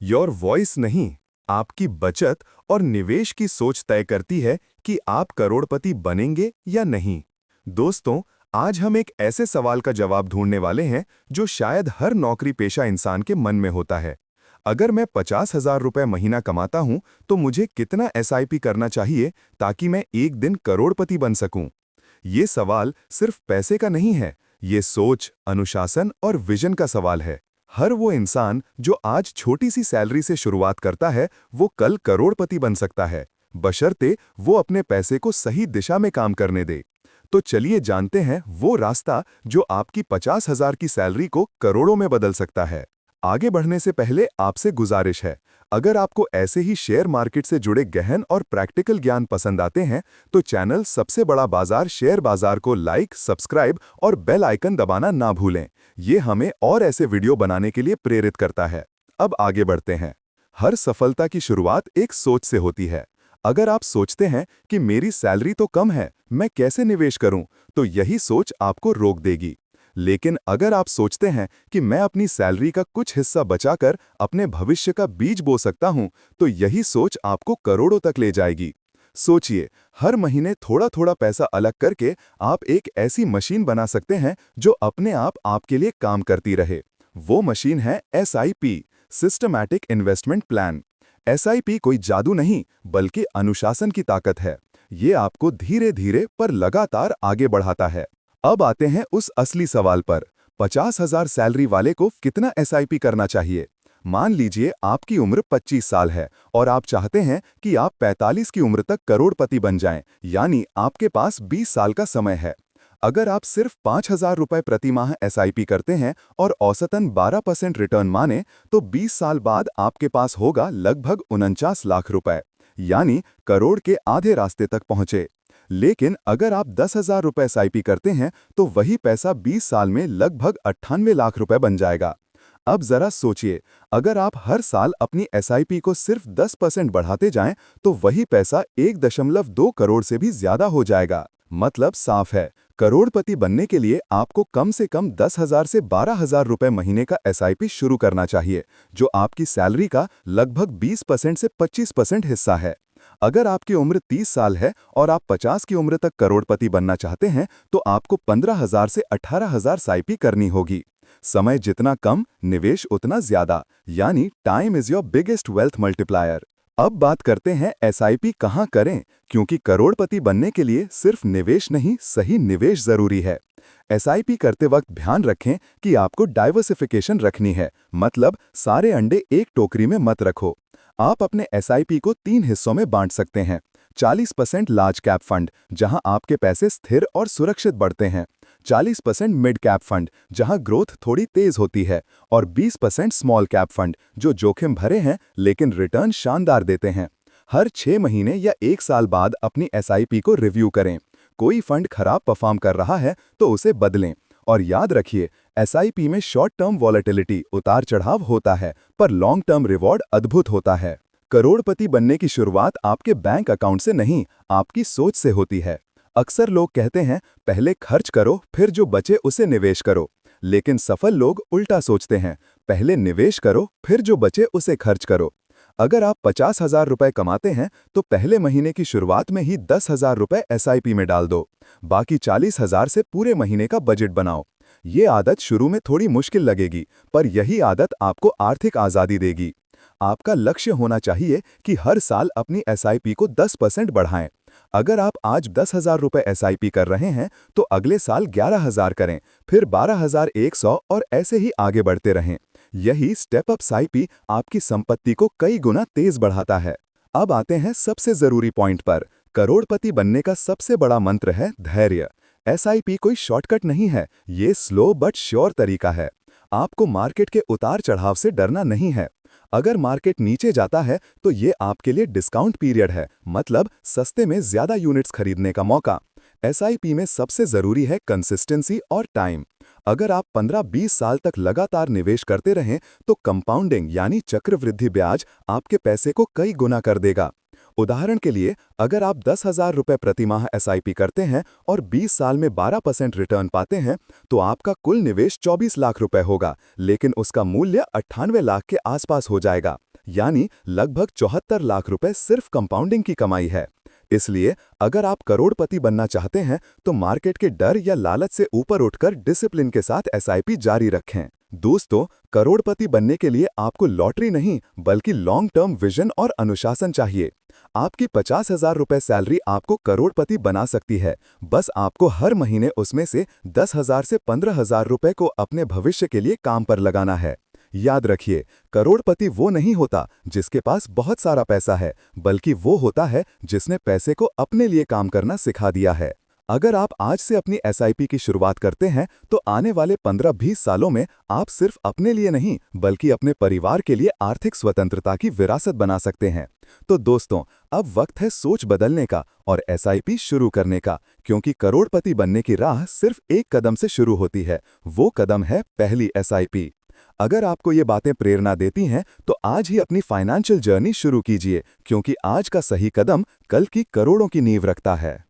Your voice नहीं, आपकी बचत और निवेश की सोच तय करती है कि आप करोड़पति बनेंगे या नहीं। दोस्तों, आज हम एक ऐसे सवाल का जवाब ढूंढने वाले हैं जो शायद हर नौकरी पेशा इंसान के मन में होता है। अगर मैं 50,000 रुपये महीना कमाता हूं, तो मुझे कितना एसआईपी करना चाहिए ताकि मैं एक दिन करोड़पति बन सकूं? ये सवाल सिर्फ पैसे का नहीं है, ये सोच, अनुशासन और विजन का सवाल है। हर वो इंसान जो आज छोटी सी सैलरी से शुरुआत करता है, वो कल करोड़पति बन सकता है, बशर्ते वो अपने पैसे को सही दिशा में काम करने दे। तो चलिए जानते हैं वो रास्ता जो आपकी 50,000 की सैलरी को करोड़ों में बदल सकता है। आगे बढ़ने से पहले आपसे गुजारिश है, अगर आपको ऐसे ही शेयर मार्केट से जुड़े गहन और प्रैक्टिकल ज्ञान पसंद आते हैं, तो चैनल सबसे बड़ा बाजार शेयर बाजार को लाइक, सब्सक्राइब और बेल आइकन दबाना ना भूलें। ये हमें और ऐसे वीडियो बनाने के लिए प्रेरित करता है। अब आगे बढ़ते हैं। हर सफलता की शुरुआत एक सोच से होती है। अगर आप सोचते हैं कि मेरी सैलरी तो कम है, मैं कैसे निवेश करूं, तो यही सोच आपको रोक देगी। लेकिन अगर आप सोचते हैं कि मैं अपनी सैलरी का कुछ हिस्सा बचाकर अपने भविष्य का बीज बो सकता हूं, तो यही सोच आपको करोड़ों तक ले जाएगी। सोचिए, हर महीने थोड़ा थोड़ा पैसा अलग करके आप एक ऐसी मशीन बना सकते हैं जो अपने आप आपके लिए काम करती रहे। वो मशीन है SIP, systematic investment plan. SIP कोई जादू नहीं, बल्कि अनुशासन की ताकत है। ये आपको धीरे धीरे पर लगातार आगे बढ़ाता है। अब आते हैं उस असली सवाल पर, 50,000 सैलरी वाले को कितना एसआईपी करना चाहिए? मान लीजिए आपकी उम्र 25 साल है और आप चाहते हैं कि आप 45 की उम्र तक करोड़पति बन जाएं, यानी आपके पास 20 साल का समय है। अगर आप सिर्फ 5,000 रुपये प्रति माह एसआईपी करते हैं और औसतन 12% रिटर्न माने, तो 20 साल बाद आपके पास होगा लगभग 49 लाख रुपए, यानी करोड़ के आधे रास्ते तक पहुंचे। लेकिन अगर आप 10,000 रुपये एसआईपी करते हैं, तो वही पैसा 20 साल में लगभग 98 लाख रुपए बन जाएगा। अब जरा सोचिए, अगर आप हर साल अपनी एसआईपी को सिर्फ 10% बढ़ाते जाएं, तो वही पैसा 1.2 करोड़ से भी ज्यादा हो जाएगा। मतलब साफ है, करोड़पति बनने के लिए आपको कम से कम 10,000 से 12,000 रुपए महीने का एसआईपी शुरू करना चाहिए, जो आपकी सैलरी का लगभग 20% से 25% हिस्सा है। अगर आपकी उम्र 30 साल है और आप 50 की उम्र तक करोड़पति बनना चाहते हैं, तो आपको 15,000 से 18,000 एसआईपी करनी होगी। समय जितना कम, निवेश उतना ज्यादा, यानी time is your biggest wealth multiplier. अब बात करते हैं एसआईपी कहाँ करें, क्योंकि करोड़पति बनने के लिए सिर्फ निवेश नहीं, सही निवेश जरूरी है। एसआईपी करते वक्त ध्यान रखें कि आपको डाइवर्सिफिकेशन रखनी है, मतलब सारे अंडे एक टोकरी में मत रखो। आप अपने एसआईपी को 3 हिस्सों में बांट सकते हैं। 40% लार्ज कैप फंड, जहां आपके पैसे स्थिर और सुरक्षित बढ़ते हैं। 40% मिड कैप फंड, जहां ग्रोथ थोड़ी तेज होती है। और 20% स्मॉल कैप फंड, जो जोखिम भरे हैं लेकिन रिटर्न शानदार देते हैं। हर 6 महीने या 1 साल बाद अपनी एसआईपी को रिव्यू करें। कोई फंड खराब परफॉर्म कर रहा है तो उसे बदलें। और याद रखिए, एसआईपी में शॉर्ट टर्म वॉलेटिलिटी, उतार चढ़ाव होता है, पर लॉन्ग टर्म रिवॉर्ड अद्भुत होता है। करोड़पति बनने की शुरुआत आपके बैंक अकाउंट से नहीं, आपकी सोच से होती है। अक्सर लोग कहते हैं, पहले खर्च करो, फिर जो बचे उसे निवेश करो। लेकिन सफल लोग उल्टा सोचते हैं, पहले निवेश करो, फिर जो बचे उसे खर्च करो। अगर आप 50,000 रुपए कमाते हैं, तो पहले महीने की शुरुआत में ही 10,000 रुपए एसआईपी में डाल दो। बाकी 40,000 से पूरे महीने का बजट बनाओ। ये आदत शुरू में थोड़ी मुश्किल लगेगी, पर यही आदत आपको आर्थिक आज़ादी देगी। आपका लक्ष्य होना चाहिए कि हर साल अपनी एसआईपी को 10% बढ़ाएं। अगर आप आज 10,000 रुपए एसआईपी कर रहे हैं, तो अगले साल 11,000 करें, फिर 12,100 और ऐसे ही आगे बढ़ते रहें। यही स्टेप अप एसआईपी आपकी संपत्ति को कई गुना तेज बढ़ाता है। अब आते हैं सबसे जरूरी पॉइंट पर। करोड़पति बनने का सबसे बड़ा मंत्र है धैर्य। एसआईपी कोई शॉर्टकट नहीं है, ये स्लो बट श्योर तरीका है। आपको मार्केट के उतार चढ़ाव से डरना नहीं है। अगर मार्केट नीचे जाता है, तो ये आपके लिए डिस्काउंट पीरियड है, मतलब सस्ते में ज्यादा यूनिट्स खरीदने का मौका। एसआईपी में सबसे जरूरी है कंसिस्टेंसी और टाइम। अगर आप 15-20 साल तक लगातार निवेश करते रहें, तो कंपाउंडिंग यानी चक्रवृद्धि ब्याज आपके पैसे को कई गुना कर देगा। उदाहरण के लिए, अगर आप 10,000 रुपये प्रति माह एसआईपी करते हैं और 20 साल में 12% रिटर्न पाते हैं, तो आपका कुल निवेश 24 लाख रुपए होगा, लेकिन उसका मूल्य 98 लाख के आसपास हो जाएगा। यानी लगभग 74 लाख रुपए सिर्फ कंपाउंडिंग की कमाई है। इसलिए अगर आप करोड़पति बनना चाहते हैं तो मार्केट के डर या लालच से ऊपर उठकर डिसिप्लिन के साथ एसआईपी जारी रखें। दोस्तों, करोड़पति बनने के लिए आपको लॉटरी नहीं बल्कि लॉन्ग टर्म विजन और अनुशासन चाहिए। आपकी 50,000 रुपए सैलरी आपको करोड़पति बना सकती है। बस आपको हर महीने उसमें से 10,000 से 15,000 रुपए को अपने भविष्य के लिए काम पर लगाना है। याद रखिए, करोड़पति वो नहीं होता जिसके पास बहुत सारा पैसा है, बल्कि वो होता है जिसने पैसे को अपने लिए काम करना सिखा दिया है। अगर आप आज से अपनी एसआईपी की शुरुआत करते हैं तो आने वाले 15-20 सालों में आप सिर्फ अपने लिए नहीं बल्कि अपने परिवार के लिए आर्थिक स्वतंत्रता की विरासत बना सकते हैं। तो दोस्तों, अब वक्त है सोच बदलने का और एसआईपी शुरू करने का, क्योंकि करोड़पति बनने की राह सिर्फ एक कदम से शुरू होती है। वो कदम है पहली एसआईपी। अगर आपको ये बातें प्रेरणा देती हैं तो आज ही अपनी फाइनेंशियल जर्नी शुरू कीजिए, क्योंकि आज का सही कदम कल की करोड़ों की नींव रखता है।